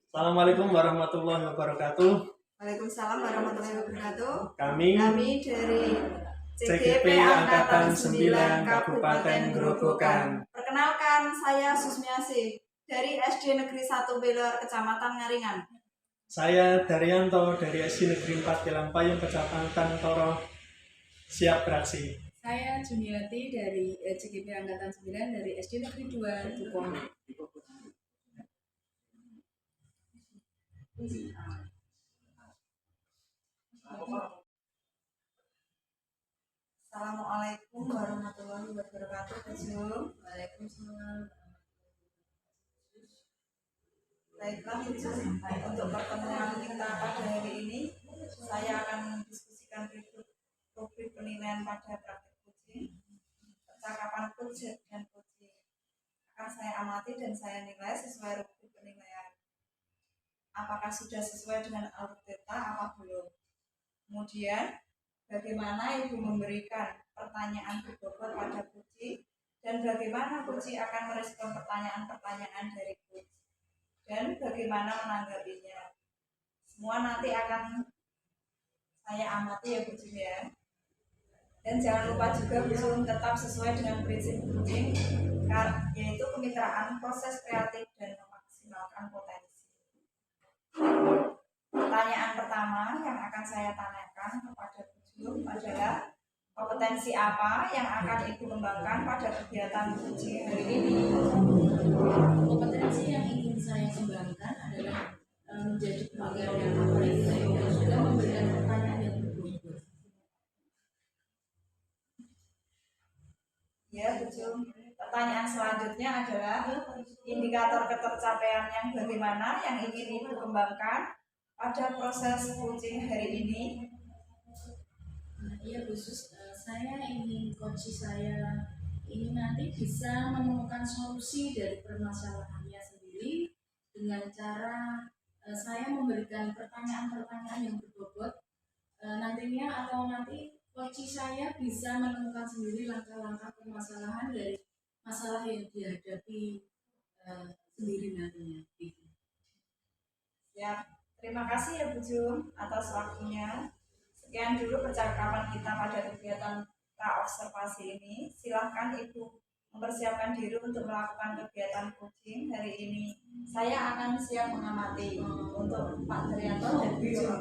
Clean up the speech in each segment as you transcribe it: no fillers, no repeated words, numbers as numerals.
Assalamualaikum warahmatullahi wabarakatuh. Waalaikumsalam warahmatullahi wabarakatuh. Kami dari CGP Angkatan 9 Kabupaten Grobogan. Perkenalkan, saya Susmiasih dari SD Negeri 1 Beler, Kecamatan Ngaringan. Saya Daryanto dari SD Negeri 4 Kilampayung, Kecamatan Toro. Siap beraksi. Saya Juniati dari CGP Angkatan 9 dari SD Negeri 2 Dukung. Assalamualaikum warahmatullahi wabarakatuh. Waalaikumsalam. Baiklah, untuk pertemuan kita pada hari ini, saya akan mendiskusikan rubrik penilaian pada praktik coaching, percakapan coach dan coaching. Akan saya amati dan saya nilai sesuai rubrik penilaian. Apakah sudah sesuai dengan alur data apa belum? Kemudian, bagaimana Ibu memberikan pertanyaan berbobot pada coaching dan bagaimana coaching akan merespon pertanyaan-pertanyaan dari coach dan bagaimana menanggapinya. Semua nanti akan saya amati ya Bu Jum ya. Dan jangan lupa juga Bu Jum tetap sesuai dengan prinsip coaching, yaitu kemitraan, proses kreatif dan memaksimalkan potensi. Pertanyaan pertama yang akan saya tanyakan kepada Bu Jum adalah kompetensi apa yang akan Ibu kembangkan pada kegiatan coaching hari ini? Kompetensi yang ingin saya kembangkan adalah menjadi pendengar yang baik dan juga memberikan pertanyaan yang berbobot. Ya, Bu Jum. Pertanyaan selanjutnya adalah indikator ketercapaian yang bagaimana yang ingin Ibu kembangkan pada proses coaching hari ini? Iya khusus saya ingin coach saya ini nanti bisa menemukan solusi dari permasalahannya sendiri dengan cara saya memberikan pertanyaan-pertanyaan yang berbobot nantinya, atau nanti coach saya bisa menemukan sendiri langkah-langkah permasalahan dari masalah yang dihadapi sendiri nantinya. Ya, terima kasih ya Bu Jum atas waktunya. Sekian dulu percakapan kita pada kegiatan pra-observasi ini. Silahkan Ibu mempersiapkan diri untuk melakukan kegiatan coaching hari ini. Saya akan siap mengamati untuk Pak Daryanto dan Bu Jum.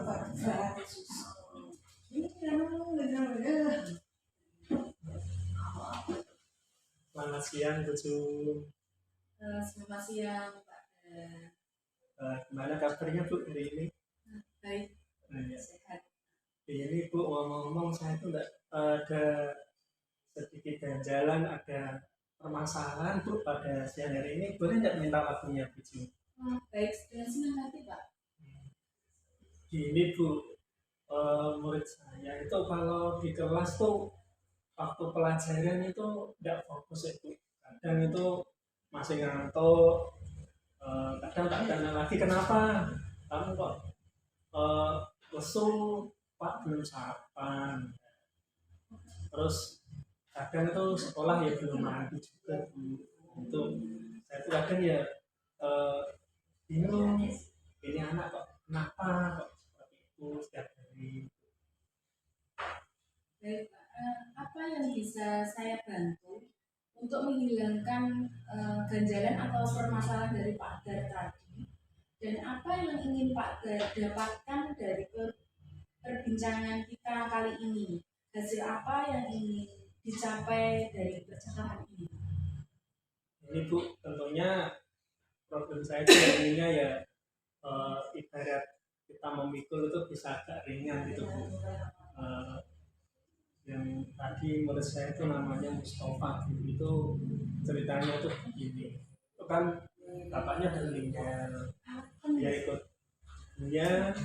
Selamat siang Bu Jum. Selamat siang Pak. Gimana kabarnya Bu hari ini? Baik, Ya. sehat. Ini Bu, ngomong-ngomong saya tuh enggak ada sedikit ganjalan, ada permasalahan Bu pada siang hari ini. Boleh nggak minta waktunya Bu Jum? Baik, dengan senang hati Pak. Gini Bu, murid saya itu kalau di kelas tuh waktu pelajaran itu nggak fokus ya Bu. Kadang itu masih ngantuk, kadang tak tanya lagi kenapa kamu kok lesu Pak, belum sarapan. Terus kadang itu sekolah ya belum mandi juga Bu. Itu saya tuh kadang ya bingung, ini anak kok kenapa kok seperti itu setiap hari. Baik Pak, apa yang bisa saya bantu untuk menghilangkan ganjalan atau permasalahan dari Pak Dar tadi, dan apa yang ingin Pak Dar dapatkan dari perbincangan kita kali ini? Hasil apa yang ingin dicapai dari percakapan ini? Ini Bu, tentunya problem saya itu jadinya ya ibarat kita memikul itu bisa agak ringan gitu Bu. Yang tadi murid saya itu namanya Mustafa Bu, itu ceritanya tuh begini. Itu kan bapaknya udah meninggal, dia ikut ibunya.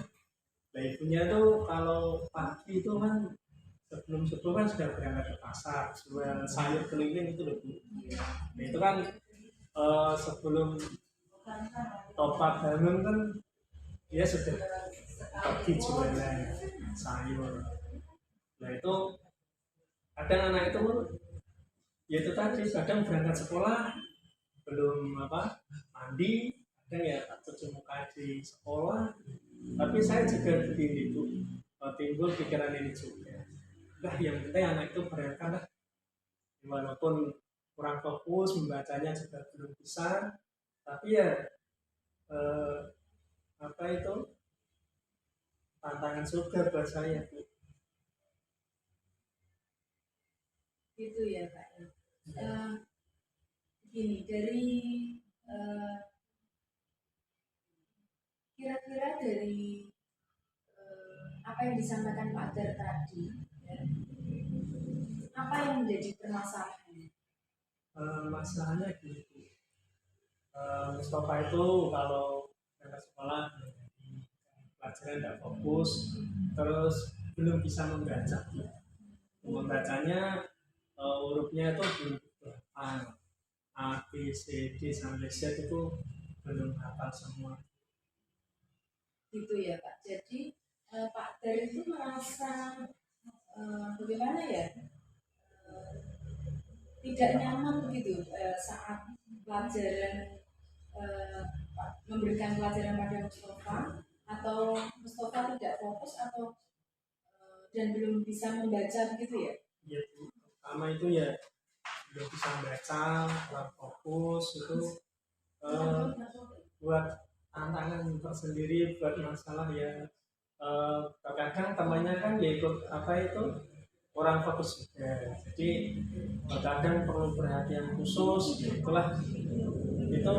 Nah ibunya tuh kalau pagi itu kan sebelum kan sudah berangkat ke pasar jual sayur keliling itu loh Bu. Nah itu kan sebelum topat bangun kan dia sudah pergi jualan sayur. Nah itu kadang anak itu ya itu tadi kadang berangkat sekolah belum mandi, kadang ya tak cuci muka di saya juga begini Bu, timbul pikiran ini juga. Nah yang penting anak itu berangkat lah, walaupun kurang fokus membacanya juga belum bisa, tapi ya eh, apa itu tantangan surga buat saya Bu. Gitu ya Pak ya. Gini dari eh, kira-kira dari apa yang disampaikan Pak Dar tadi, ya, apa yang menjadi permasalahan? Masalahnya gitu, Mustafa itu kalau berangkat sekolah pelajaran tidak fokus, terus belum bisa membaca. Membacanya hurufnya itu belum hafal, A, B, C, D sampai Z itu belum hafal semua. Gitu ya Pak. Jadi Pak Dar itu merasa bagaimana ya, tidak nyaman begitu saat pelajaran memberikan pelajaran pada Mustafa, atau Mustafa tidak fokus atau dan belum bisa membaca begitu ya? Ya, pertama itu ya belum bisa baca, kurang fokus itu buat tantangan tersendiri, buat masalah ya. Kadang temannya kan ya ikut apa itu orang fokus juga, jadi kadang perlu perhatian khusus, itulah itu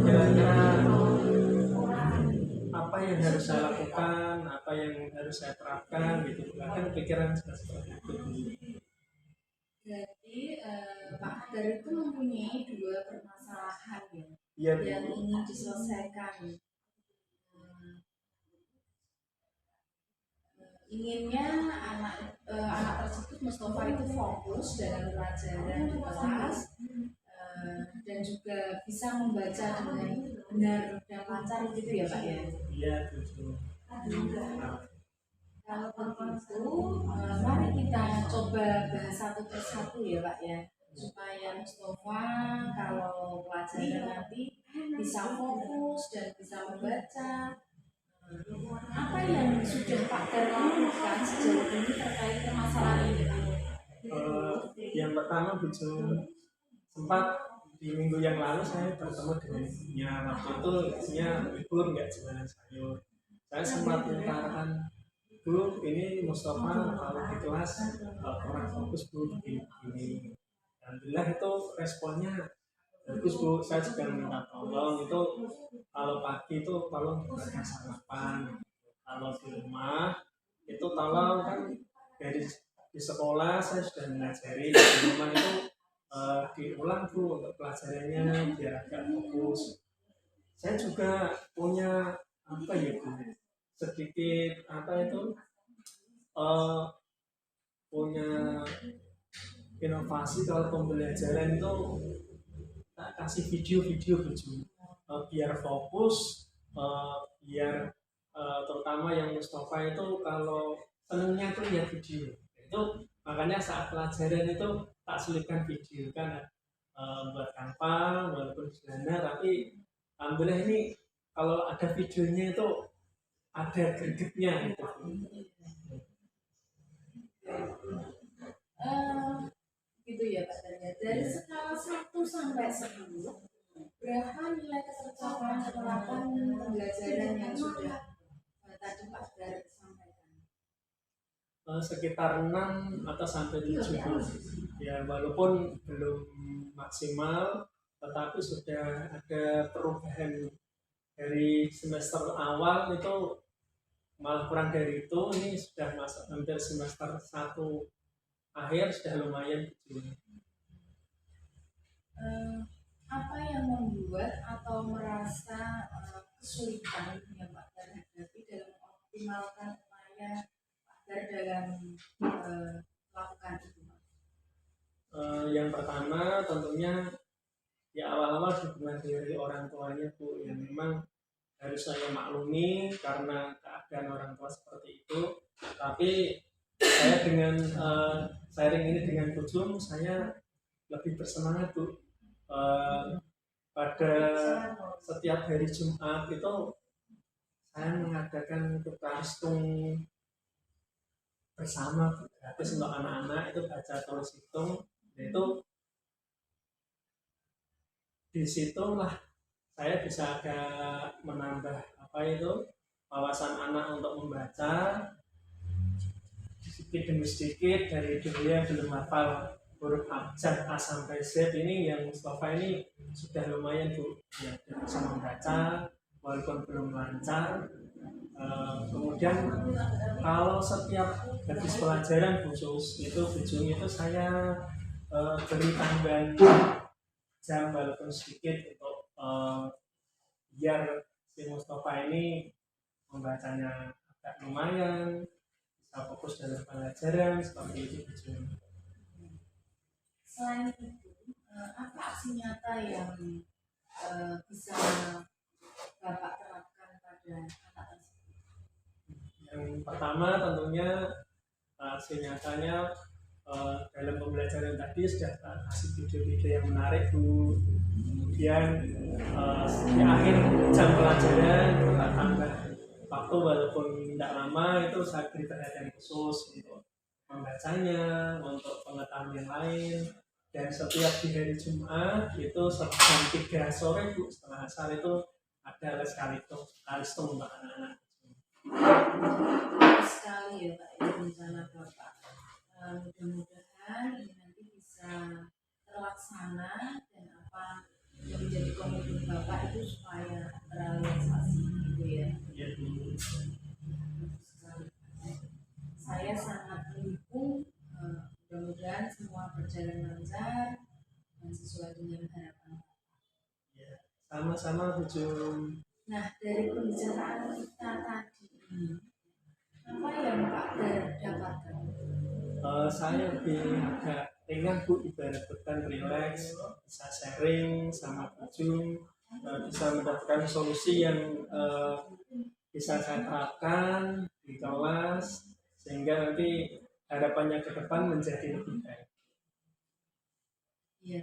kira-kira apa yang harus saya lakukan, apa yang harus saya terapkan gitu, kan pikiran saya seperti itu. Berarti Pak Dar itu mempunyai dua permasalahan ya, Iya yang Bu. ingin diselesaikan. Inginnya anak tersebut Mustafa itu fokus dalam pelajaran di kelas, dan juga bisa membaca dengan benar dan lancar gitu ya Pak ya. Iya tujuh. Kalau begitu, mari kita coba bahas satu persatu ya Pak ya, supaya Mustafa kalau pelajaran nanti bisa fokus dan bisa membaca. Apa yang sudah Pak Dar lakukan sejauh ini terkait permasalahan ini? Yang pertama bujo sempat di minggu yang lalu saya bertemu dengan ibunya, waktu itu ibunya libur nggak jualan sayur. Saya sempat mengatakan, Bu, ini Mustafa kalau di kelas kurang fokus Bu, begini. Alhamdulillah itu responnya bagus Bu. Saya juga minta tolong itu kalau pagi itu tolong diberikan sarapan, kalau di rumah itu tolong kan dari di sekolah saya sudah mengajari, di rumah itu diulang Bu untuk pelajarannya biar agak fokus. Saya juga punya apa ya Bu, sedikit apa itu punya inovasi kalau pembelajaran itu tak kasih video-video lucu biar fokus, biar terutama yang Mustafa itu kalau senengnya tuh lihat video itu, makanya saat pelajaran itu tak selipkan video kan, buat gampang walaupun sederhana, tapi alhamdulillah ini kalau ada videonya itu ada gregetnya gitu. Gitu ya Pak Dar. Dari skala 1 sampai 10, berapa nilai ketercapaian penerapan pembelajaran yang sudah tadi Pak Dar sampaikan? Sekitar 6 atau sampai 7 ya, walaupun belum maksimal tetapi sudah ada perubahan dari semester awal itu, malah kurang dari itu, ini sudah masuk hampir semester 1 akhir sudah lumayan gitu. Apa yang membuat atau merasa kesulitan yang Pak Dar hadapi dalam mengoptimalkan upaya Pak Dar dalam melakukan itu? Yang pertama tentunya ya awal-awal dukungan dari orang tuanya Bu, yang memang harus saya maklumi karena keadaan orang tua seperti itu, tapi saya dengan sharing ini dengan Bujum, saya lebih bersemangat Bu. Pada setiap hari Jumat itu saya mengadakan tukar hitung bersama gratis untuk anak-anak itu baca tulis hitung. Itu disitulah saya bisa agak menambah wawasan anak untuk membaca sedikit demi sedikit. Dari dulu yang belum hafal huruf abjad A sampai Z ini, yang Mustafa ini sudah lumayan Bu ya, bisa membaca walaupun belum lancar. Kemudian kalau setiap habis pelajaran khusus itu ujung itu saya beri tambahan jam walaupun sedikit untuk biar si Mustafa ini membacanya agak lumayan, bisa fokus dalam pelajaran seperti itu. Selain itu, apa aksi nyata yang bisa Bapak terapkan pada anak tersebut? Yang pertama tentunya aksi nyatanya dalam pembelajaran tadi sudah kasih video-video yang menarik Bu. Kemudian di akhir jam pelajaran kita tambah waktu walaupun tidak lama, itu saya beri perhatian khusus untuk membacanya, untuk pengetahuan yang lain. Dan setiap di hari Jumat itu jam 3 sore Bu, setelah asar itu ada les kalistung untuk anak-anak. Sekali ya Pak, ya, rencana Bapak. Mudah-mudahan ini nanti bisa terlaksana, dan apa yang menjadi komitmen Bapak itu supaya terrealisasi gitu ya. Ya, Sekali. Saya sangat mendukung, mudah-mudahan semua berjalan lancar dan sesuai dengan harapan. ya. Sama-sama Bu Jum. Nah, dari pembicaraan kita tadi ini, apa yang Pak dapatkan? Saya lebih agak ringan Bu, ibarat beban, rileks, bisa sharing sama Bu Jum, bisa mendapatkan solusi yang bisa saya terapkan di kelas, sehingga nanti harapannya ke depan menjadi lebih baik. Iya,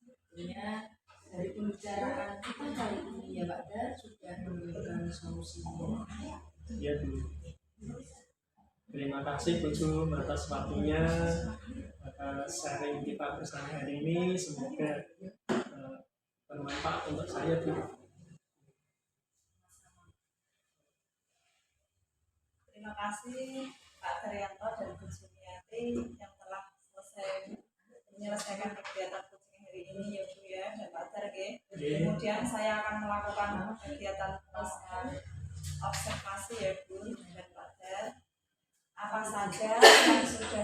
tentunya dari pembicaraan kita kali ini ya Pak Dar sudah memberikan solusinya. Ya Bu. Terima kasih Bu Jum atas waktunya, atas sharing kita bersama hari ini. Semoga bermanfaat untuk saya Bu. Terima kasih Pak Daryanto dan Bu Jumiati yang telah selesai menyelesaikan kegiatan coaching hari ini ya Bu ya, dan Pak Dar ya. Kemudian saya akan melakukan kegiatan observasi ya Bu dan Pak Dar. Apa saja yang sudah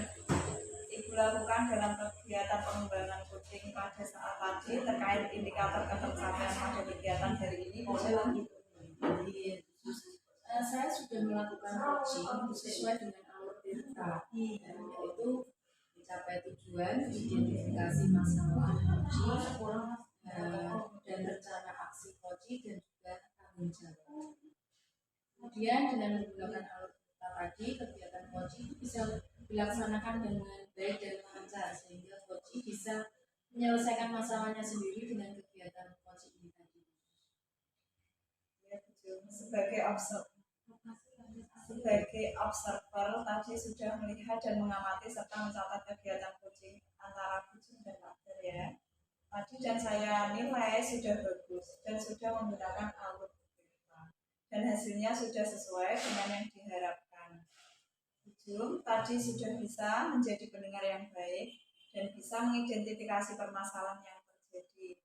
Ibu lakukan dalam kegiatan pengembangan coaching pada saat tadi terkait indikator ketercapaian pada kegiatan hari ini Bu? Saya sudah melakukan coaching sesuai dengan alur tadi, yaitu mencapai tujuan, identifikasi masalah coaching, dan rencana aksi coaching, dan juga tanggung jawab. Kemudian dengan menggunakan alur tadi, kegiatan coaching itu bisa dilaksanakan dengan baik dan lancar, sehingga coaching bisa menyelesaikan masalahnya sendiri dengan kegiatan coaching ini tadi. Sebagai observer tadi sudah melihat dan mengamati serta mencatat kegiatan coaching antara Bujum dan Pak Dar ya. Tadi dan saya nilai sudah bagus dan sudah menggunakan alur dan hasilnya sudah sesuai dengan yang diharapkan. Bujum tadi sudah bisa menjadi pendengar yang baik dan bisa mengidentifikasi permasalahan yang terjadi.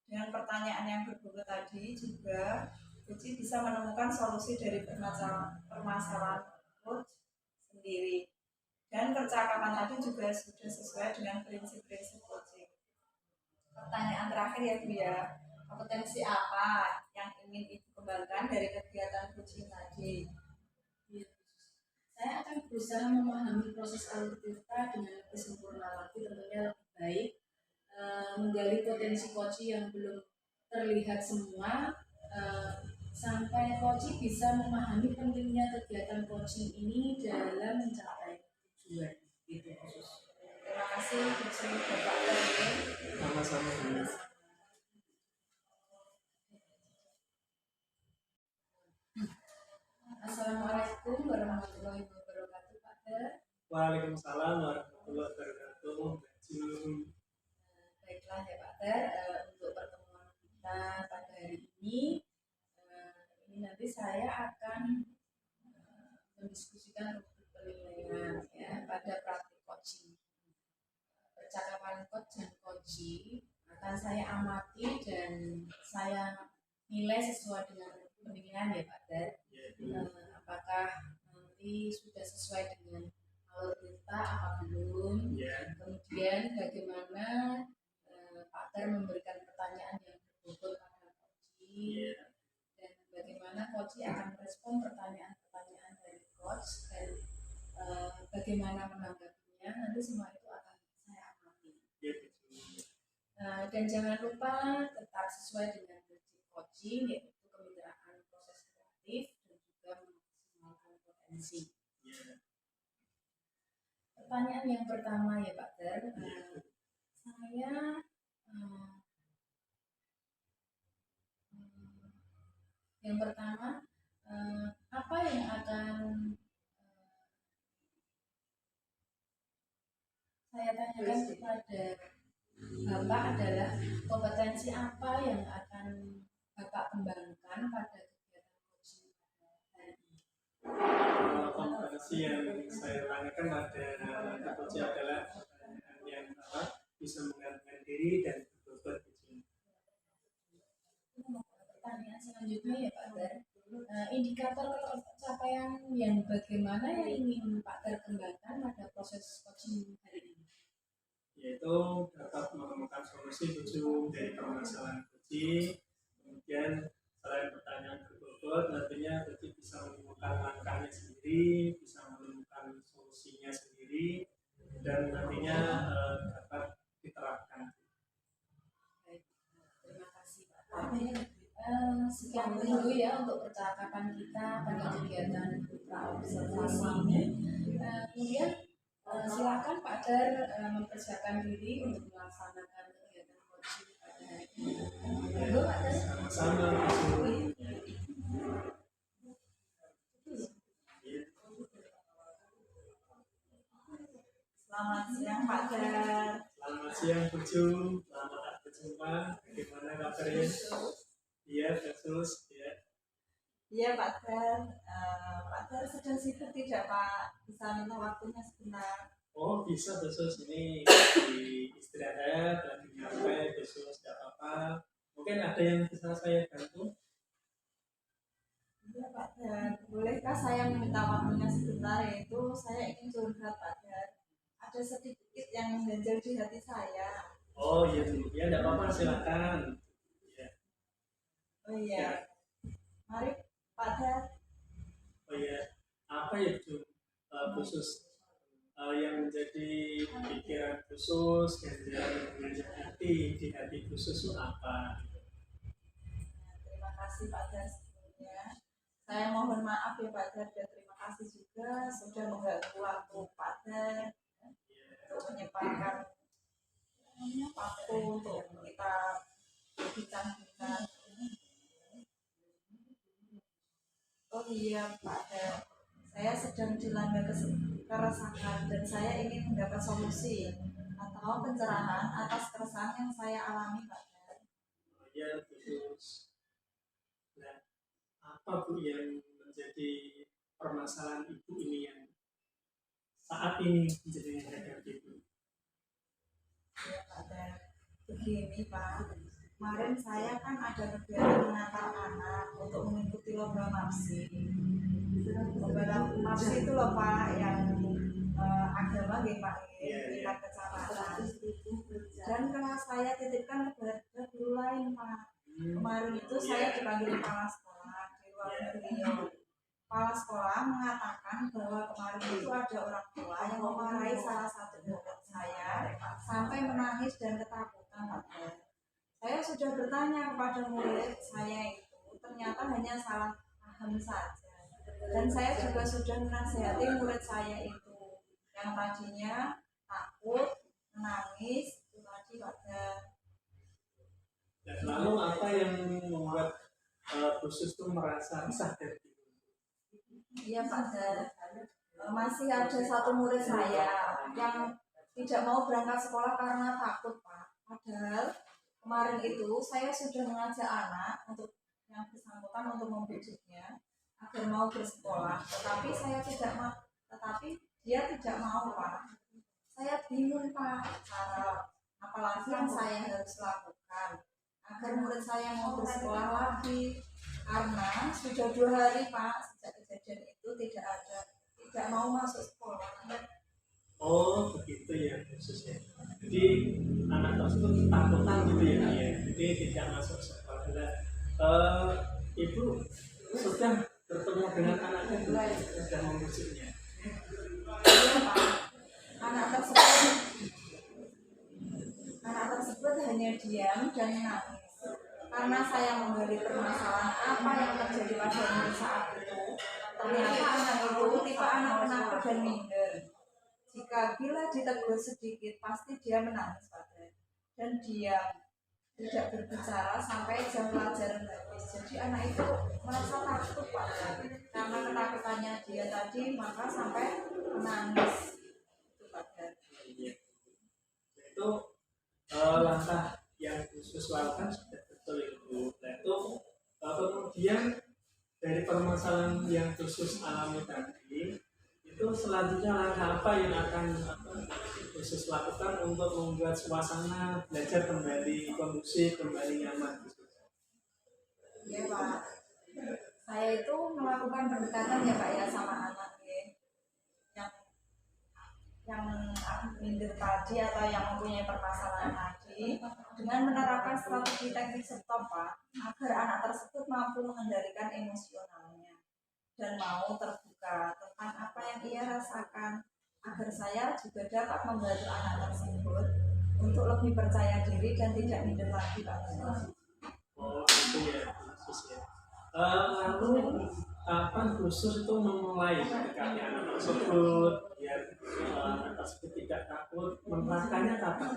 Dengan pertanyaan yang berbobot tadi juga Uci bisa menemukan solusi dari permasalahan coach sendiri. Dan percakapan tadi juga sudah sesuai dengan prinsip-prinsip coaching. Pertanyaan terakhir ya Bu ya, kompetensi apa yang ingin Ibu kembangkan dari kegiatan coaching tadi? Saya akan berusaha memahami proses alur kita dengan lebih sempurna lagi, tentunya lebih baik, menggali potensi coaching yang belum terlihat semua, sampai coaching bisa memahami pentingnya kegiatan coaching ini dalam mencapai tujuan. Gitu. Terima kasih Bapak Dar. Sama-sama. warahmatullahi wabarakatuh, Pak Ter. Waalaikumsalam warahmatullahi wabarakatuh. Baiklah ya Pak Ter, untuk pertemuan kita pada hari ini, nanti saya akan mendiskusikan untuk penilaian ya pada praktik coaching. Percakapan coach dan coaching akan saya amati dan saya nilai sesuai dengan penilaian ya Pak Ter. Apakah nanti sudah sesuai dengan alur perintah apa belum? Kemudian bagaimana Pak Ter memberikan pertanyaan yang berbobot pada coaching dan bagaimana coaching akan merespon pertanyaan-pertanyaan dari coach dan bagaimana menanggapinya, nanti semua itu akan saya amati. Dan jangan lupa tetap sesuai dengan prinsip coaching, yaitu kemitraan proses kreatif dan juga memaksimalkan potensi. Pertanyaan yang pertama ya Pak Ter, saya yang pertama, apa yang akan saya tanyakan kepada Bapak adalah kompetensi apa yang akan Bapak kembangkan pada kegiatan coaching hari ini? Kompetensi yang saya tanyakan pada coaching adalah yang bisa mengembangkan diri dan berbobot. Pertanyaan selanjutnya ya Pak Ter, indikator pencapaian yang bagaimana yang ingin Pak Ter kembangkan pada proses coaching hari ini? Yaitu dapat menemukan solusi ujung dari permasalahan coaching. Kemudian selain pertanyaan berbobot, nantinya coaching bisa menemukan langkahnya sendiri, bisa menemukan solusinya sendiri, dan nantinya dapat diterapkan. Baik, terima kasih Pak Ter. Sekian dulu ya untuk percakapan kita pada kegiatan observasi ini. Kemudian silakan Pak Ter mempersiapkan diri untuk melaksanakan kegiatan coaching pada hari ini. Monggo Pak Ter. Sama. Selamat siang Pak Ter. Selamat siang Bu Ju. Selamat berjumpa. Bagaimana kabarnya? Iya, Yesus. Iya Pak Ter. Pak Ter sedang sibuk tidak Pak? Bisa minta waktunya sebentar? Oh bisa Yesus, ini di istirahat, lagi nyampe Yesus, tidak apa-apa. Mungkin ada yang bisa saya bantu? Iya Pak Ter. Bolehkah saya meminta waktunya sebentar? Yaitu saya ingin curhat Pak Ter. Ada sedikit yang mengganjal di hati saya. Oh iya Bu, ya tidak apa-apa, silakan. Oh iya, mari Pak Ter. Oh iya, apa ya Bu khusus yang menjadi pikiran khusus, ganjalan hati di hati khusus itu apa? Terima kasih Pak Ter sebelumnya. Saya mohon maaf ya Pak Ter dan terima kasih juga sudah mengganggu waktu Pak Ter untuk menyempatkan waktu untuk kita bincang-bincang. Oh iya Pak Ter, saya sedang dilanda keresahan dan saya ingin mendapat solusi atau pencerahan atas keresahan yang saya alami Pak Ter. Ya khusus. Nah, apa Bu yang menjadi permasalahan Ibu ini yang saat ini menjadi hadapi Bu? Ya Pak Ter, begini Pak, kemarin saya kan ada kegiatan mengantar anak untuk mengikuti lomba MAPSI. Lomba MAPSI itu loh Pak yang agama gitu Pak, tingkat kecamatan. Dan kalau saya titipkan kepada guru lain Pak. Kemarin itu saya dipanggil kepala sekolah di ruang beliau. Kepala sekolah mengatakan bahwa kemarin itu ada orang tua yang memarahi salah satu murid saya sampai menangis dan ketakutan Pak. Saya sudah bertanya kepada murid saya itu, ternyata hanya salah paham saja. Dan saya juga sudah menasihati murid saya itu yang tadinya takut, menangis, itu tadi Pak. Dan lalu apa yang membuat khusus itu merasa resah dari itu? Iya Pak Dar, masih ada satu murid saya yang tidak mau berangkat sekolah karena takut Pak. Padahal kemarin itu saya sudah mengajak anak untuk yang bersangkutan untuk membujuknya agar mau bersekolah, tetapi dia tidak mau Pak. Saya bingung Pak, cara apalagi yang saya harus lakukan agar murid saya mau bersekolah lagi, karena sudah 2 hari Pak sejak kejadian itu tidak mau masuk sekolah. Oh begitu ya khususnya. Jadi anak tersebut takutan gitu ya, ya. Jadi tidak masuk sekolah. Nah, ibu sudah bertemu dengan anaknya, sudah membusuknya. Iya Pak, anak tersebut hanya diam dan menangis karena saya menggali permasalahan apa yang terjadi pada murid saat itu. Ternyata anak itu tipe anak penakut dan minder. Jika bila ditegur sedikit pasti dia menangis Pak, dan dia tidak berbicara sampai jam pelajaran habis. Jadi anak itu merasa takut Pak, karena ketakutannya dia tadi maka sampai menangis itu Pak. Itu langkah yang khusus lakukan sudah betul Ibu. Nah itu kemudian dari permasalahan yang khusus alami tadi, itu selanjutnya langkah apa yang akan khusus lakukan untuk membuat suasana belajar kembali kondusif, kembali nyaman? Ya Pak, saya itu melakukan pendekatan ya Pak ya sama anak ya, yang minder tadi atau yang mempunyai permasalahan tadi, dengan menerapkan strategi teknik stop Pak, agar anak tersebut mampu mengendalikan emosionalnya dan mau terbuka tentang apa yang ia rasakan, agar saya juga dapat membantu anak tersebut untuk lebih percaya diri dan tidak minder lagi Pak. Oh itu ya khusus ya. Lalu kapan khusus itu memulai mendekati anak tersebut biar anak tersebut tidak takut, menerapkannya kapan?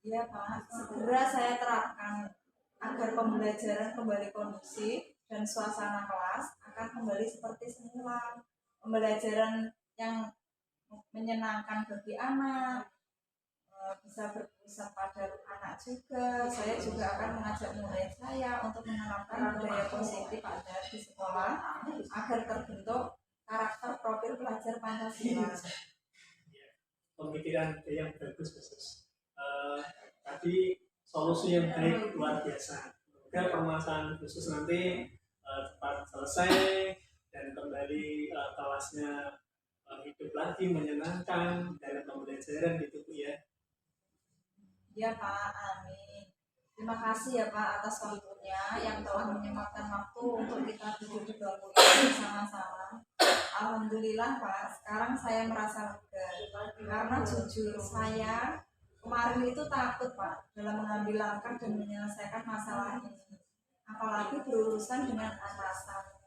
Iya Pak, segera saya terapkan agar pembelajaran kembali kondusif dan suasana kelas akan kembali seperti semula. Pembelajaran yang menyenangkan bagi anak, bisa berpusat pada anak juga. Saya juga akan mengajak murid saya untuk menerapkan budaya positif ada di sekolah agar terbentuk karakter profil pelajar Pancasila. Pemikiran yang bagus khusus. Tadi solusi yang baik luar biasa. Semoga permasalahan khusus nanti cepat selesai dan kembali kelasnya hidup lagi menyenangkan dalam pembelajaran gitu Bu ya. Ya Pak, amin. Terima kasih ya Pak atas waktunya yang telah menyempatkan waktu untuk kita duduk di bangku ini bersama-sama. Alhamdulillah Pak, sekarang saya merasa lega karena jujur saya kemarin itu takut Pak dalam mengambil langkah dan menyelesaikan masalah ini. Apalagi berurusan dengan atasan.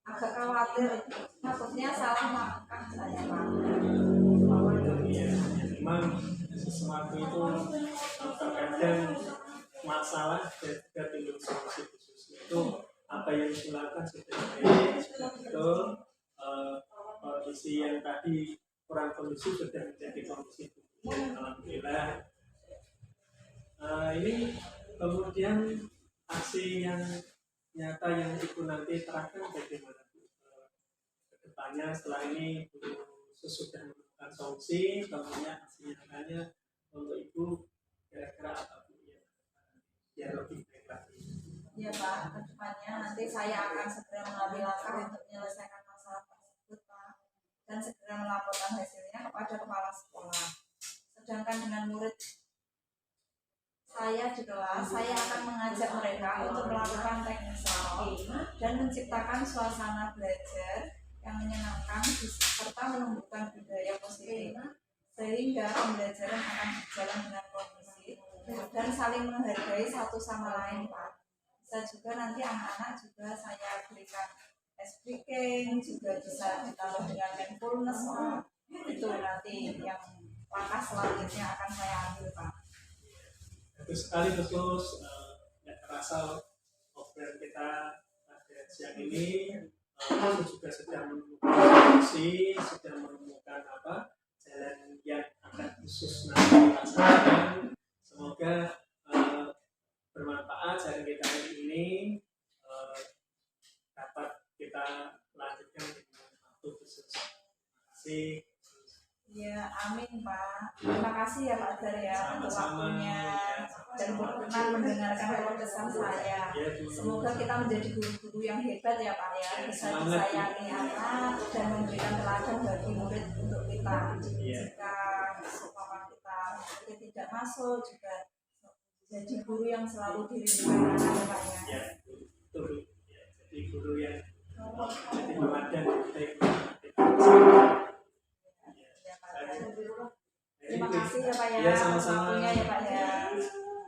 Agak khawatir, takutnya salah langkah saya Pak. Ya, memang sesuatu itu terkadang masalah dan juga timbul solusi khusus. Itu apa yang dilakukan sudah baik, sudah betul. Kondisi yang tadi kurang kondusif sudah menjadi kondusif. Alhamdulillah. Ini kemudian aksi yang nyata yang Ibu nanti terapkan bagaimana kedepannya setelah ini sudah menemukan solusi, kemudian aksi nyatanya untuk Ibu kira-kira apa Bu ya biar lebih baik lagi? Ya Pak, kedepannya nanti saya akan segera mengambil langkah untuk menyelesaikan masalah tersebut Pak, dan segera melaporkan hasilnya kepada kepala sekolah. Sedangkan dengan murid saya di kelas, saya akan mengajak mereka untuk melakukan teknik stop dan menciptakan suasana belajar yang menyenangkan serta menumbuhkan budaya positif, sehingga pembelajaran akan berjalan dengan kondusif dan saling menghargai satu sama lain Pak. Bisa juga nanti anak-anak juga saya berikan ice breaking, juga bisa ditambah dengan mindfulness Pak. Itu nanti yang langkah selanjutnya akan saya ambil Pak. Bagus sekali khusus nggak terasa obrolan kita pada siang ini Aku juga sudah menemukan solusi, sudah menemukan jalan yang akan khusus nanti dilaksanakan. Semoga bermanfaat sharing kita hari ini, dapat kita lanjutkan dengan waktu khusus. Terima kasih. Ya, amin Pak. Terima kasih ya Pak Dar ya untuk Sama-sama. waktunya dan berkenan mendengarkan keluh kesah saya. Ya, Bu. Semoga kita menjadi guru-guru yang hebat ya Pak ya, bisa Semangat, Bu. disayangi anak dan memberikan teladan bagi murid untuk kita. Iya. Jika seumpama kita tidak masuk juga jadi guru yang selalu dirindukan anak ya Pak ya. Ya, betul. Ya, jadi guru yang jadi teladan baik. Ya, Pak Dar. Terima kasih ya Pak ya. Ya, sama-sama. Waktunya ya Pak ya.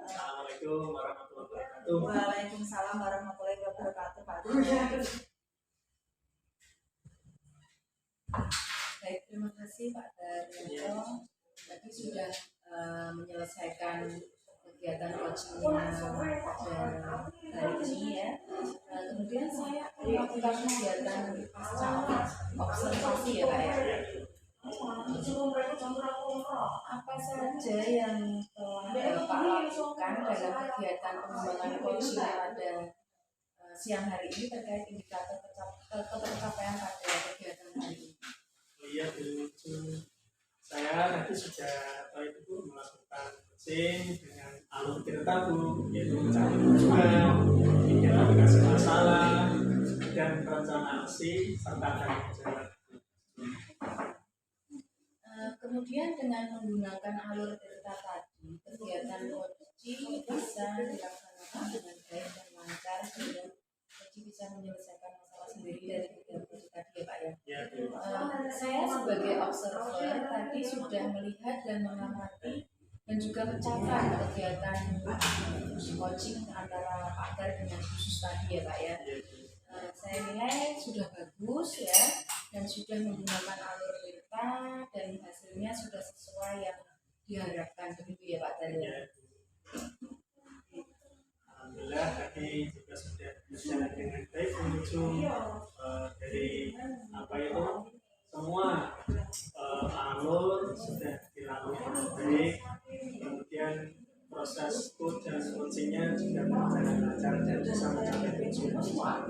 Assalamualaikum warahmatullahi wabarakatuh. Waalaikumsalam warahmatullahi wabarakatuh Pak. Baik, terima kasih Pak Daryanto. Tadi sudah menyelesaikan kegiatan coachingnya pada hari ini ya. Kemudian saya melakukan kegiatan observasi ya Pak ya. Apa saja yang telah Bapak lakukan dalam kegiatan pengembangan coaching pada siang hari ini terkait indikator ketercapaian pada kegiatan hari ini? Iya, Bu. Saya nanti sudah melakukan coaching dengan alur tirta, Bu, yaitu mencari tujuan, identifikasi masalah, dan rencana aksi serta akan jalan. Kemudian dengan menggunakan alur tirta tadi, kegiatan coaching bisa dilaksanakan dengan baik dan lancar sehingga coaching bisa menyelesaikan masalah sendiri dari kegiatan coaching tadi ya Pak ya. Ya, Bu. Saya sebagai observer tadi sudah melihat dan mengamati dan juga mencatat kegiatan coaching antara Pak Dar dengan khusus tadi ya Pak ya. Ya, Bu. Saya nilai sudah bagus ya dan sudah menggunakan alur tirta dan hasilnya sudah sesuai yang diharapkan begitu ya Pak Dar. Ya, Bu. Alhamdulillah tadi juga sudah berjalan dengan baik menuju dari semua alur sudah dilalui dengan baik, kemudian proses coachingnya juga berjalan lancar dan bisa mencapai tujuan.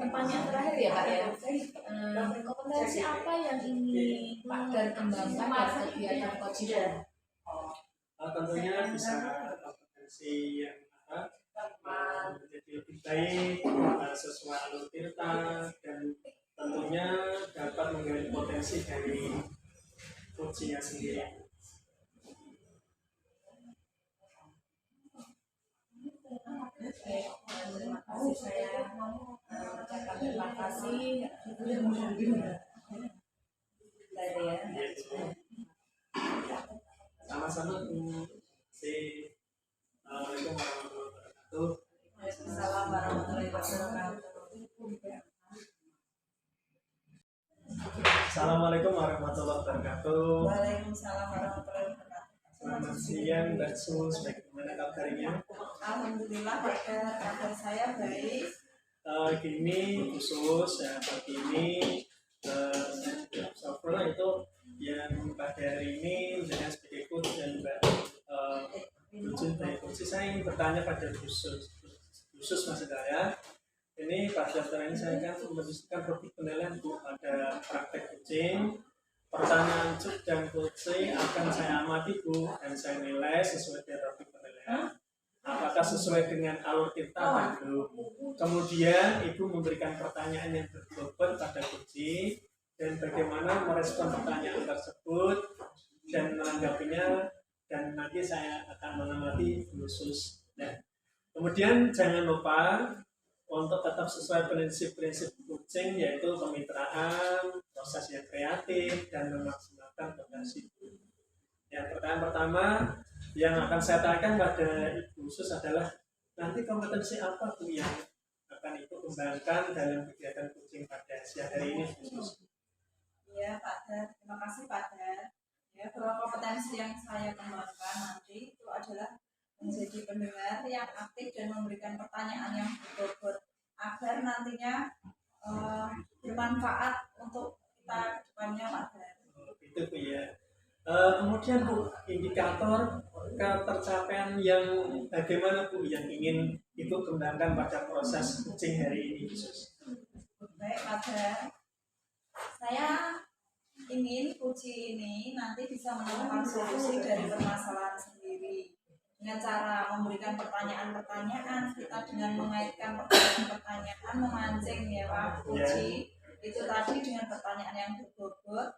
Pertanyaan terakhir ya Pak ya, kompetensi apa yang ingin Pak Dar kembangkan dari kegiatan coaching? Tentunya bisa kompetensi yang menjadi lebih baik sesuai alur tirta, dan tentunya dapat menggali potensi dari coachingnya sendiri. Terima kasih, saya ucapkan terima kasih dari ya. Sama-sama, Bu. Assalamualaikum warahmatullahi wabarakatuh. Waalaikumsalam warahmatullahi wabarakatuh. Assalamualaikum warahmatullahi wabarakatuh. Waalaikumsalam warahmatullahi wabarakatuh. Selamat siang, Mbak Sus. Bagaimana kabarnya? Alhamdulillah kabar saya baik. Gini khusus ya, pagi ini observer itu yang pada hari ini dengan sebagai coach dan Mbak Jujun dari coach. Saya ingin bertanya pada khusus maksud saya. Ini pada daftar ini saya akan menuliskan topik penilaian Bu pada praktek coaching. Pertanyaan cuk dan coaching akan saya amati Bu dan saya nilai sesuai dengan topik penilaian. Apakah sesuai dengan alur kita atau belum? Kemudian Ibu memberikan pertanyaan yang berbobot pada coaching dan bagaimana merespon pertanyaan tersebut dan menanggapinya, dan nanti saya akan mengamati khusus. Nah, kemudian jangan lupa untuk tetap sesuai prinsip-prinsip coaching, yaitu kemitraan, proses yang kreatif, dan memaksimalkan potensi. Yang pertanyaan pertama yang akan saya tanyakan pada Ibu Sus adalah, nanti kompetensi apa Bu yang akan Ibu kembangkan dalam kegiatan coaching pada siang hari ini khusus? Ya Pak Dar, terima kasih Pak Dar. Ya, beberapa kompetensi yang saya kembangkan nanti itu adalah menjadi pendengar yang aktif dan memberikan pertanyaan yang berbobot agar nantinya bermanfaat untuk kita ke depannya Pak Dar. Itu Bu ya. Kemudian Bu, indikator ketercapaian yang bagaimana Bu yang ingin Ibu kembangkan pada proses coaching hari ini khusus? Baik Pak Dar, saya ingin uji ini nanti bisa menemukan solusi dari permasalahan sendiri dengan cara memberikan pertanyaan-pertanyaan, kita dengan mengaitkan pertanyaan-pertanyaan memancing ya Pak uji itu tadi dengan pertanyaan yang berbobot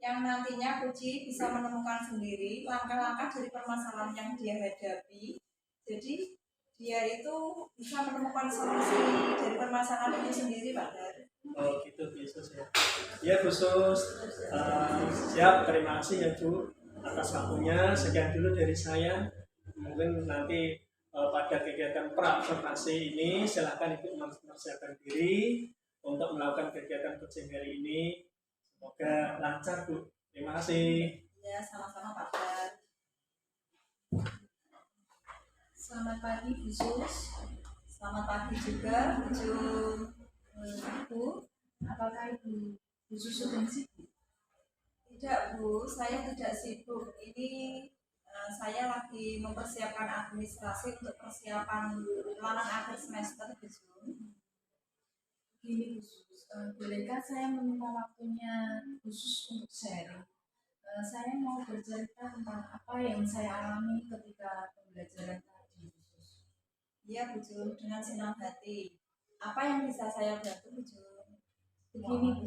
yang nantinya uji bisa menemukan sendiri langkah-langkah dari permasalahan yang dia hadapi, jadi dia itu bisa menemukan solusi dari permasalahan itu sendiri Pak Dar. Oh gitu khusus ya. Ya khusus. Siap, terima kasih ya Bu atas waktunya. Sekian dulu dari saya. Mungkin nanti pada kegiatan pra-observasi ini silahkan Ibu mempersiapkan diri untuk melakukan kegiatan coaching hari ini. Semoga lancar Bu. Terima kasih. Ya sama-sama Pak Dar. Selamat pagi Bu Sus. Selamat pagi juga Bu. Apakah Ibu Sus sedang sibuk? Tidak Bu, saya tidak sibuk. Ini saya lagi mempersiapkan administrasi untuk persiapan ulangan akhir semester Bu. Begini Bu Sus, bolehkah saya meminta waktunya khusus untuk sharing? Saya mau bercerita tentang apa yang saya alami ketika pembelajaran tadi Bu Sus. Iya Bu Jun, dengan senang hati. Apa yang bisa saya bantu Bu Jun? Begini Bu,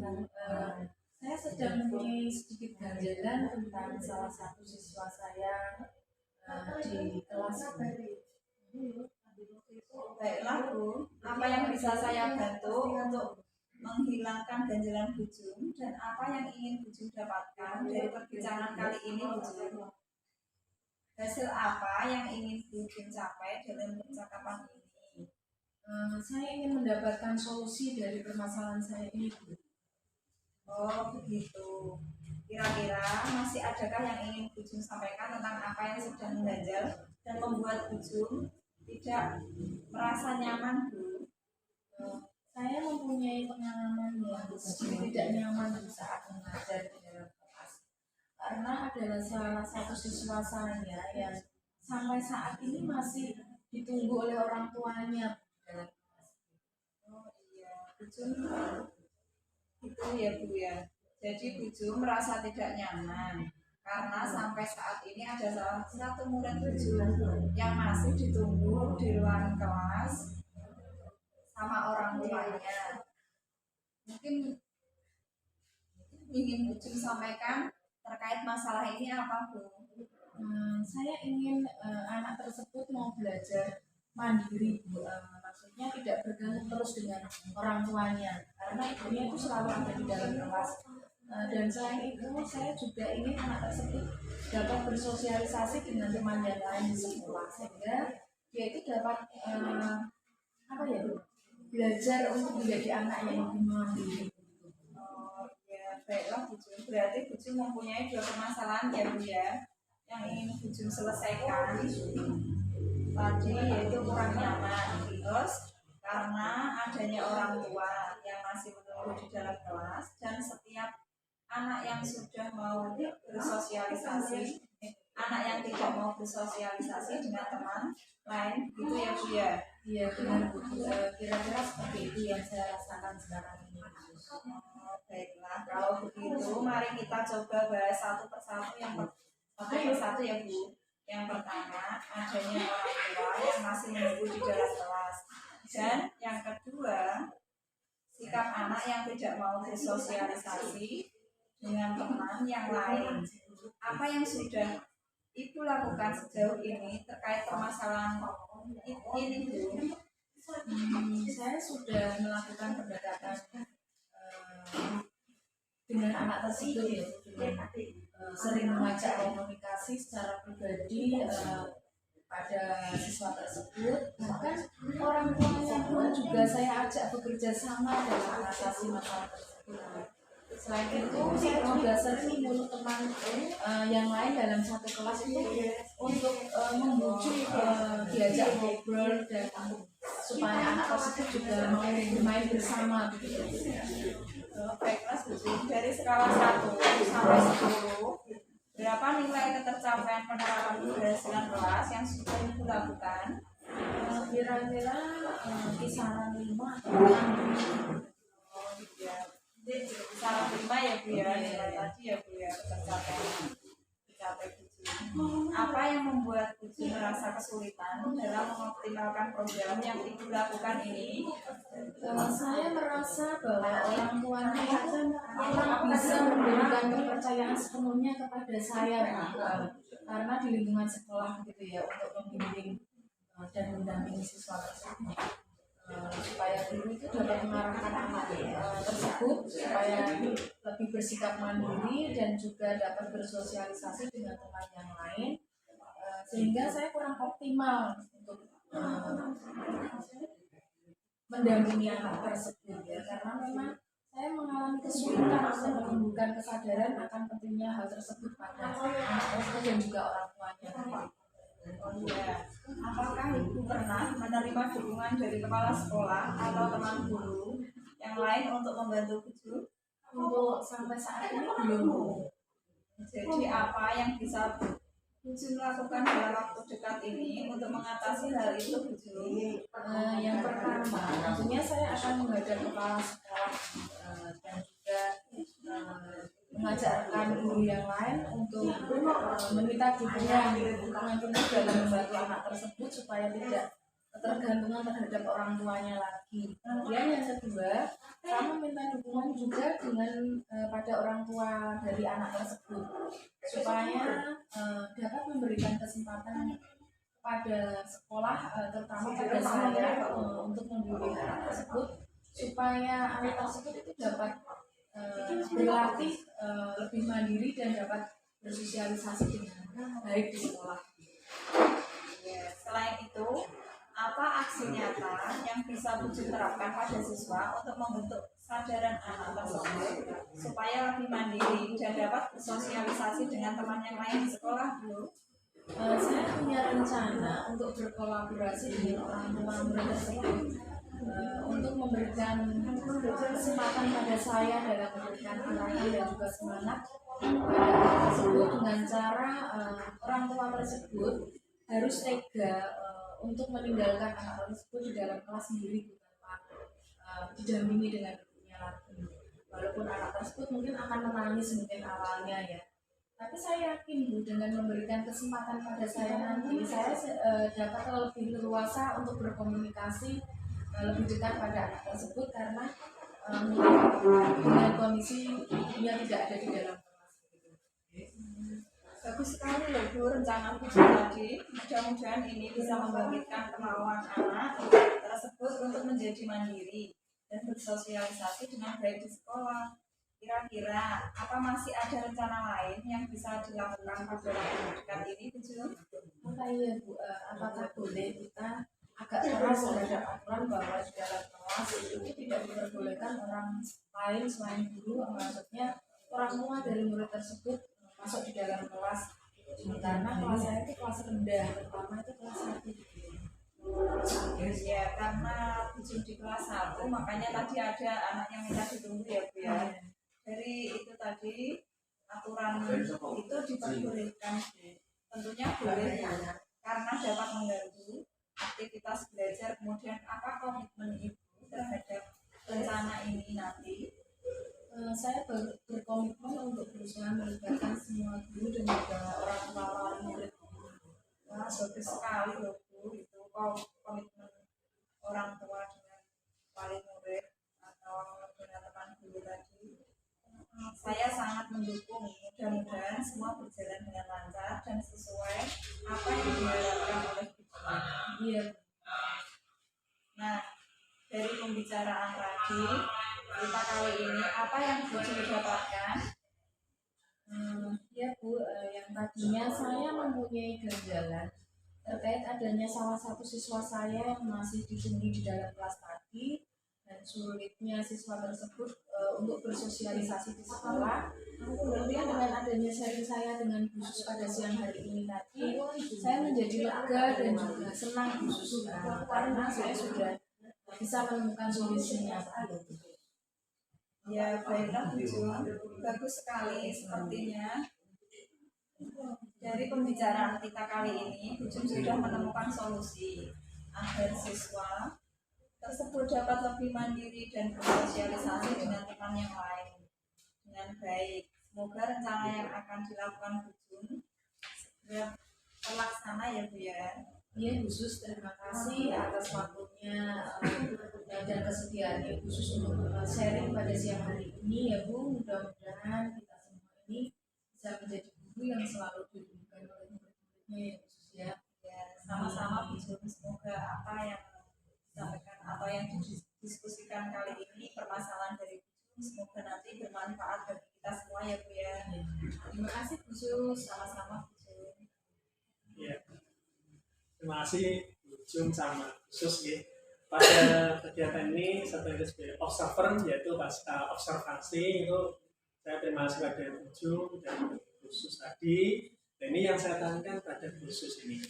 saya sedang mempunyai sedikit ganjalan tentang salah satu siswa saya di kelas. Baiklah Bu, apa yang bisa saya bantu untuk menghilangkan ganjalan Bu Jun dan apa yang ingin Bu Jun dapatkan dari perbincangan kali ini Bu Jun? Hasil apa yang ingin Bu Jun capai dalam percakapan ini? Saya ingin mendapatkan solusi dari permasalahan saya ini Bu. Oh begitu. Kira-kira masih adakah yang ingin Bu Jun sampaikan tentang apa yang sedang mengganjal dan membuat Bu Jun tidak merasa nyaman Bu? Saya mempunyai pengalaman yang sedikit tidak nyaman di saat mengajar di dalam kelas. Karena adalah salah satu siswa saya yang sampai saat ini masih ditunggu oleh orang tuanya dalam kelas. Oh iya, Bu Jun itu ya Bu ya. Jadi Bu Jun merasa tidak nyaman karena sampai saat ini ada salah satu murid Bu Jun yang masih ditunggu di ruang kelas sama orang tuanya. Mungkin ingin Bu Jun sampaikan terkait masalah ini apa Bu? Saya ingin anak tersebut mau belajar mandiri Bu. Maksudnya tidak bergantung terus dengan orang tuanya karena ibunya itu selalu ada di dalam kelas. Dan selain itu saya juga ingin anak tersebut dapat bersosialisasi dengan teman yang lain di sekolah sehingga dia itu dapat belajar untuk menjadi anak yang lebih mandiri. Oh ya baiklah Bu Jun, berarti Bu Jun mempunyai dua permasalahan ya Bu ya yang ingin Bu Jun selesaikan tadi, yaitu kurang nyaman, terus karena adanya orang tua yang masih menunggu di dalam kelas dan setiap anak yang sudah mau bersosialisasi, anak yang tidak mau bersosialisasi dengan teman lain gitu ya Bu ya. Iya benar Bu, kira-kira seperti itu yang saya rasakan sekarang ini. Baiklah, kalau begitu mari kita coba bahas satu persatu ya Bu. Yang pertama, adanya orang tua yang masih menunggu di dalam kelas. Dan yang kedua, sikap anak yang tidak mau bersosialisasi dengan teman yang lain. Apa yang sudah Ibu lakukan sejauh ini terkait permasalahan ini Bu? Saya sudah melakukan pendekatan dengan anak tersebut ya, sering mengajak komunikasi secara pribadi pada siswa tersebut. Bahkan orang tuanya pun juga saya ajak bekerja sama dalam mengatasi masalah tersebut. Selain itu saya juga sering menyuruh teman yang lain dalam satu kelas itu untuk membujuk diajak ngobrol dan supaya anak tersebut juga mau bermain bersama begitu. Baiklah, dari skala 1 sampai 10, berapa nilai ketercapaian penerapan keberhasilan kelas yang sudah Ibu lakukan? Kira-kira kisaran 5 atau 6. Oh, ya. Kisaran 5 ya Bu ya, nilai tadi ya Bu ya, tercapai. Apa yang membuat Ibu merasa kesulitan dalam mengoptimalkan program yang Ibu lakukan ini? Saya merasa bahwa orang tuanya itu kurang bisa memberikan kepercayaan sepenuhnya kepada saya, karena di lingkungan sekolah gitu ya, untuk membimbing dan mendampingi siswa tersebut, supaya guru itu dapat mengarahkan anak tersebut supaya lebih bersikap mandiri dan juga dapat bersosialisasi dengan teman yang lain, sehingga saya kurang optimal untuk mendampingi anak tersebut ya, karena memang saya mengalami kesulitan untuk menumbuhkan kesadaran akan pentingnya hal tersebut pada anak tersebut dan juga orang tuanya. Oh iya, apakah Ibu pernah menerima dukungan dari kepala sekolah atau teman guru yang lain untuk membantu Ibu? Untuk sampai saat ini belum. Jadi apa yang bisa Ibu lakukan dalam waktu dekat ini untuk mengatasi hal itu, Bu? Yang pertama, tentunya saya akan menghadap kepala sekolah dan juga mengajarkan guru yang lain untuk meminta dukungan penuh dalam membantu anak tersebut supaya tidak ketergantungan terhadap orang tuanya lagi. Kemudian yang kedua, saya meminta dukungan juga dengan pada orang tua dari anak tersebut supaya dapat memberikan kesempatan pada sekolah, terutama pada saya, untuk membimbing anak tersebut supaya anak tersebut itu dapat berlatih lebih mandiri dan dapat bersosialisasi dengan baik di sekolah. Selain itu, apa aksi nyata yang bisa Bu terapkan pada siswa untuk membentuk kesadaran anak tersebut supaya lebih mandiri dan dapat bersosialisasi dengan teman yang lain di sekolah, Bu? Saya punya rencana untuk berkolaborasi dengan orang tua murid tersebut untuk memberikan kesempatan pada saya dalam memberikan arahan dan juga semangat pada anak tersebut dengan cara orang tua tersebut harus tega untuk meninggalkan anak tersebut di dalam kelas sendiri tanpa didampingi dengan ibunya lagi. Walaupun anak tersebut mungkin akan menangis mungkin awalnya ya, tapi saya yakin Bu, dengan memberikan kesempatan pada saya nanti, saya dapat lebih leluasa untuk berkomunikasi lebih dekat pada anak tersebut karena dengan kondisi dia tidak ada di dalam kelas. Bagus sekali loh Bu rencana Bu tadi. Mudah-mudahan ini bisa membangkitkan kemauan anak tersebut untuk menjadi mandiri dan bersosialisasi dengan baik di sekolah. Kira-kira apa masih ada rencana lain yang bisa dilakukan pada waktu dekat ini, Bu? Iya Bu, apakah boleh kita agak keras terhadap aturan bahwa di dalam kelas itu tidak diperbolehkan orang lain selain guru, maksudnya orang tua dari murid tersebut masuk di dalam kelas, karena kelas saya itu kelas rendah, pertama itu kelas 1. Ya, karena ujung di kelas 1, makanya tadi ada anak yang minta ditunggu ya Bu ya. Dari itu tadi aturan itu diperbolehkan, tentunya boleh karena dapat mengganggu aktivitas belajar. Kemudian apa komitmen Ibu terhadap rencana ini nanti? Saya berkomitmen untuk berusaha melibatkan semua guru dan juga orang tua wali murid. Wah, bagus sekali loh Bu, itu komitmen orang tua dengan wali murid atau dengan teman guru tadi. Saya sangat mendukung, mudah-mudahan semua berjalan dengan lancar dan sesuai apa yang diharapkan oleh kita. Iya. Nah, dari pembicaraan tadi kita kali ini apa yang Bu dapatkan? Ya Bu, yang tadinya saya mempunyai ganjalan terkait adanya salah satu siswa saya yang masih ditemui di dalam kelas tadi dan sulitnya siswa tersebut untuk bersosialisasi di sekolah. Kemudian dengan adanya sharing saya dengan khusus pada siang hari ini tadi, saya menjadi lega dan juga senang khusus karena saya sudah bisa menemukan solusinya. Ya baiklah Bu Jum, bagus sekali sepertinya. Dari pembicaraan kita kali ini, Bu Jum sudah menemukan solusi agar siswa tersebut dapat lebih mandiri dan bersosialisasi dengan teman yang lain dengan baik. Semoga rencana yang akan dilakukan Bu Jum segera terlaksana ya Bu ya. Ya khusus terima kasih atas waktunya dan kesediaannya khusus untuk sharing pada siang hari ini ya Bu. Mudah-mudahan kita semua ini bisa menjadi guru yang selalu dirindukan oleh murid-muridnya ya khusus ya. Ya, sama-sama Bu Jum, semoga apa yang disampaikan atau yang didiskusikan kali ini permasalahan dari Bu Jum semoga nanti bermanfaat bagi kita semua ya Bu ya. Terima kasih Bu Jum. Sama-sama Bu Jum. Ya, terima kasih Bu Jum sama khusus ya. Pada kegiatan ini saya tulis sebagai observer, yaitu pasca observasi itu saya terima kasih pada Bu Jum dan khusus tadi. Dan ini yang saya tanyakan pada khusus ini.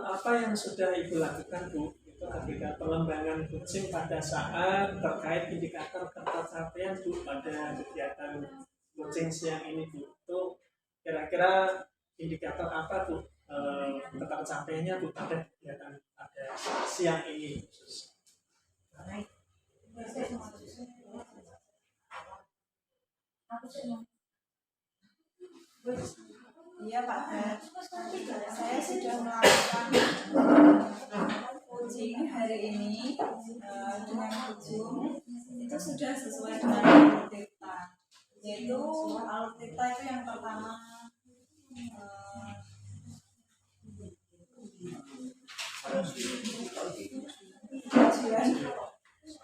Apa yang sudah Ibu lakukan Bu itu ketika pengembangan coaching pada saat terkait indikator ketercapaian Bu pada kegiatan coaching siang ini Bu, itu kira-kira indikator apa Bu ketercapaiannya Bu pada kegiatan pada siang ini khusus? Iya Pak Dad, saya sudah melakukan coaching hari ini dengan Bu Jum. Itu sudah sesuai dengan alur-tita, yaitu alur-tita itu yang pertama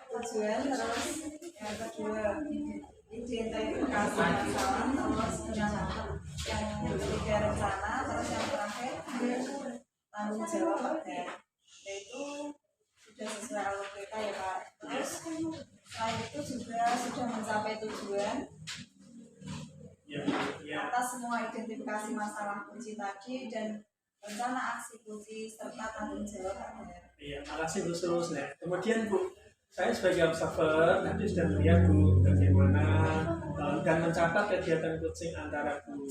tujuan, terus yang kedua identifikasi masalah, terus yang ketiga rencana, terus yang terakhir tanggung jawab ya, yaitu sudah sesuai alur kita ya Pak. Terus selain itu juga sudah mencapai tujuan atas semua identifikasi masalah kunci tadi dan rencana aksi kunci serta tanggung jawab ya. Iya, makasih Bu Sus. Nah, kemudian Bu, saya sebagai observer nanti sudah melihat Bu bagaimana dan mencatat kegiatan coaching antara Bu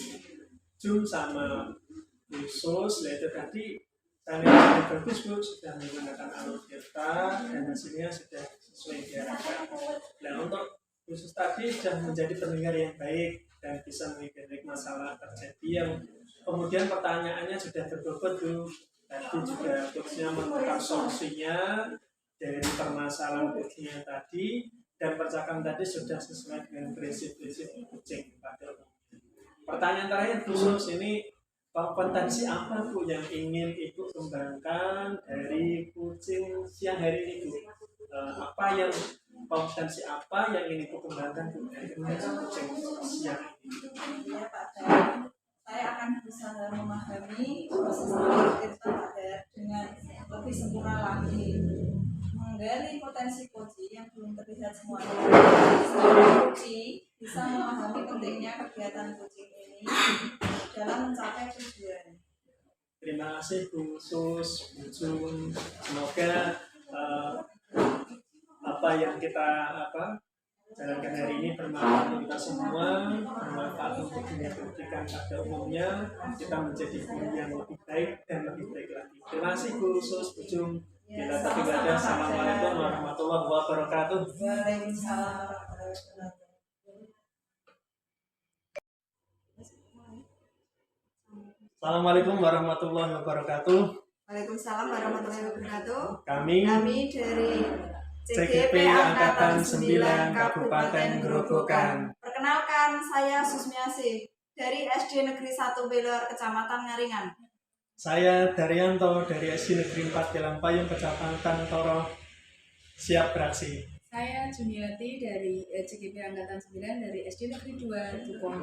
Jum sama Bu Sus, yaitu tadi saya lihat bagus Bu sudah menggunakan alur kita dan hasilnya sudah sesuai diharapkan. Nah, untuk khusus tadi sudah menjadi pendengar yang baik dan bisa mengidentifikasi masalah terjadi yang kemudian pertanyaannya sudah berbobot Bu. Tadi juga coachnya menemukan solusinya dari permasalahan coachnya tadi dan percakapan tadi sudah sesuai dengan prinsip-prinsip coaching pada umumnya. Pertanyaan terakhir khusus ini, kompetensi apa Bu yang ingin Ibu kembangkan dari coaching siang hari ini Bu? Apa yang kompetensi apa yang ingin Ibu kembangkan Bu dari coaching siang ini? Ya Pak Dad, saya akan berusaha memahami proses kita dengan lebih sempurna lagi, menggali potensi coaching yang belum terlihat semuanya. Coaching bisa memahami pentingnya kegiatan coaching ini dalam mencapai tujuan. Terima kasih Bu Sus, Bu Jum. Semoga apa yang kita jalankan hari ini bermanfaat untuk kita semua, bermanfaat untuk dunia pendidikan pada umumnya, kita menjadi guru yang lebih baik dan lebih baik lagi. Terima kasih Bu Sus, Bu Jum. Kita terima. Assalamualaikum warahmatullahi wabarakatuh. Waalaikumsalam warahmatullahi wabarakatuh. Assalamualaikum warahmatullahi wabarakatuh. Waalaikumsalam warahmatullahi wabarakatuh. Kami dari CGP Angkatan 9 Kabupaten Grobogan. Perkenalkan, saya Susmiasih dari SD Negeri 1 Beler, Kecamatan Ngaringan. Saya Daryanto dari SD Negeri 4 Gelangpayung, Kecamatan Toro. Siap beraksi. Saya Juniati dari CGP Angkatan 9 dari SD Negeri 2 Dukung.